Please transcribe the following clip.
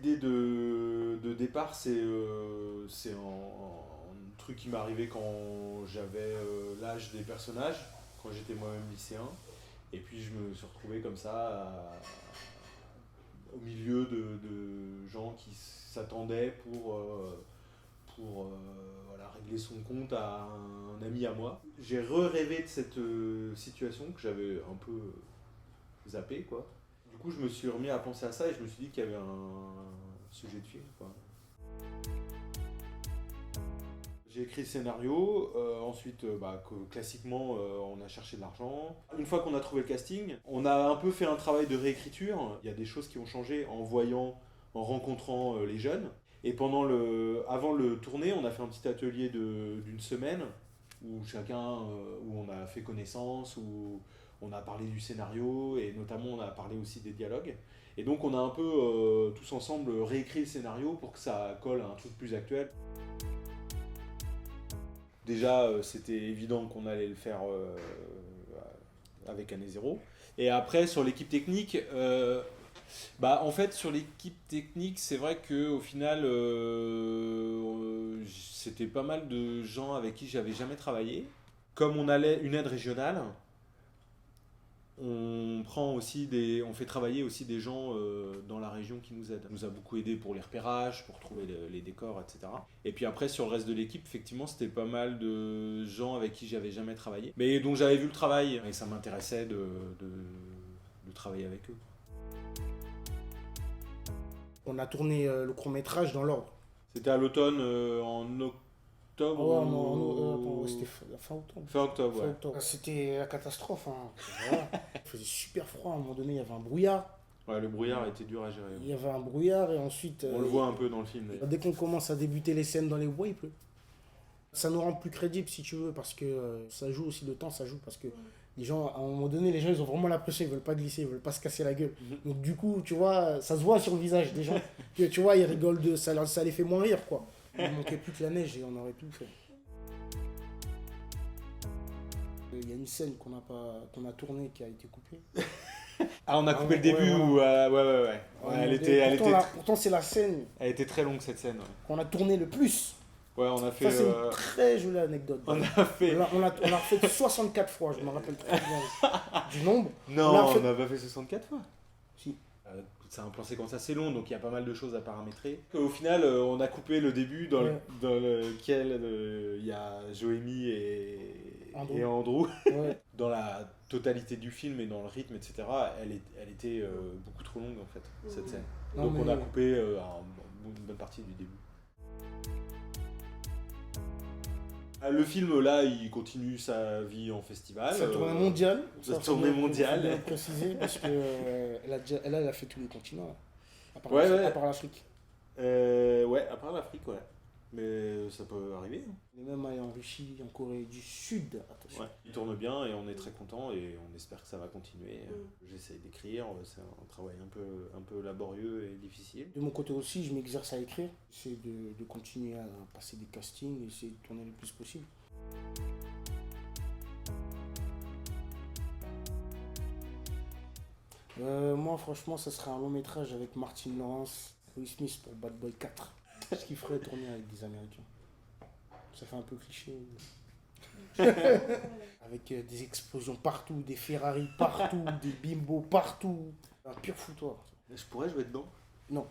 l'idée de départ, c'est un truc qui m'est arrivé quand j'avais l'âge des personnages, quand j'étais moi-même lycéen. Et puis je me suis retrouvé comme ça au milieu de gens qui s'attendaient pour voilà, régler son compte à un ami à moi. J'ai rêvé de cette situation que j'avais un peu zappé, quoi. Du coup, je me suis remis à penser à ça et je me suis dit qu'il y avait un sujet de film, quoi. J'ai écrit le scénario, ensuite classiquement on a cherché de l'argent. Une fois qu'on a trouvé le casting, on a un peu fait un travail de réécriture. Il y a des choses qui ont changé en rencontrant les jeunes. Et avant le tournée, on a fait un petit atelier d'une semaine où où on a fait connaissance, où on a parlé du scénario et notamment on a parlé aussi des dialogues. Et donc on a un peu tous ensemble réécrit le scénario pour que ça colle à un truc plus actuel. Déjà, c'était évident qu'on allait le faire avec Année Zéro. Et après, sur l'équipe technique, en fait, sur l'équipe technique, c'est vrai qu'au final, c'était pas mal de gens avec qui j'avais jamais travaillé. Comme on allait une aide régionale, on fait travailler aussi des gens dans la région qui nous aident. Ça nous a beaucoup aidé pour les repérages, pour trouver les décors, etc. Et puis après, sur le reste de l'équipe, effectivement, c'était pas mal de gens avec qui j'avais jamais travaillé, mais dont j'avais vu le travail et ça m'intéressait de travailler avec eux. On a tourné le court-métrage dans l'ordre. C'était à l'automne, en octobre. C'était fin octobre. Fin octobre, ouais. C'était la catastrophe. Hein. Voilà. Il faisait super froid. À un moment donné, il y avait un brouillard. Ouais, le brouillard était dur à gérer. Il y avait un brouillard et ensuite... On le voit un peu dans le film. Dès qu'on commence à débuter les scènes dans les bois, il pleut. Ça nous rend plus crédibles, si tu veux, parce que ça joue aussi, le temps, ça joue. Parce que les gens, à un moment donné, les gens, ils ont vraiment la pression, ils veulent pas glisser, ils veulent pas se casser la gueule. Donc du coup, tu vois, ça se voit sur le visage des gens. Que, tu vois, ils rigolent ça les fait moins rire, quoi. Il manquait plus que la neige et on aurait tout fait. Il y a une scène qu'on a tournée qui a été coupée. Ah, on a coupé le début où... Ouais. Pourtant, c'est la scène... Elle était très longue, cette scène. Ouais. Qu'on a tourné le plus. Ouais, on a fait... Ça, c'est une très jolie anecdote. On l'a refait 64 fois, je me rappelle très bien du nombre. Non, on n'a pas fait 64 fois. Si. C'est un plan séquence assez long, donc il y a pas mal de choses à paramétrer. Au final, on a coupé le début dans lequel il y a Joémie et Andrew. Ouais. Dans la totalité du film et dans le rythme, etc., elle était beaucoup trop longue, en fait, cette scène. Donc on a coupé une bonne partie du début. Le film, là, il continue sa vie en festival. Sa tournée mondiale. Sa tournée mondiale. Je vais préciser, parce qu'elle a fait tous les continents. À part l'Afrique. À part l'Afrique, ouais. Mais ça peut arriver. Il est même allé en Russie, en Corée du Sud. Attention. Ouais, il tourne bien et on est très content et on espère que ça va continuer. J'essaie d'écrire, c'est un travail un peu laborieux et difficile. De mon côté aussi, je m'exerce à écrire. J'essaie de continuer à passer des castings et essayer de tourner le plus possible. Moi, franchement, ça serait un long métrage avec Martin Lawrence, Will Smith pour Bad Boy 4. Ce qui ferait tourner avec des Américains. Ça fait un peu cliché. Avec des explosions partout, des Ferrari partout, des bimbos partout. Un pur foutoir. Je pourrais jouer dedans? Non.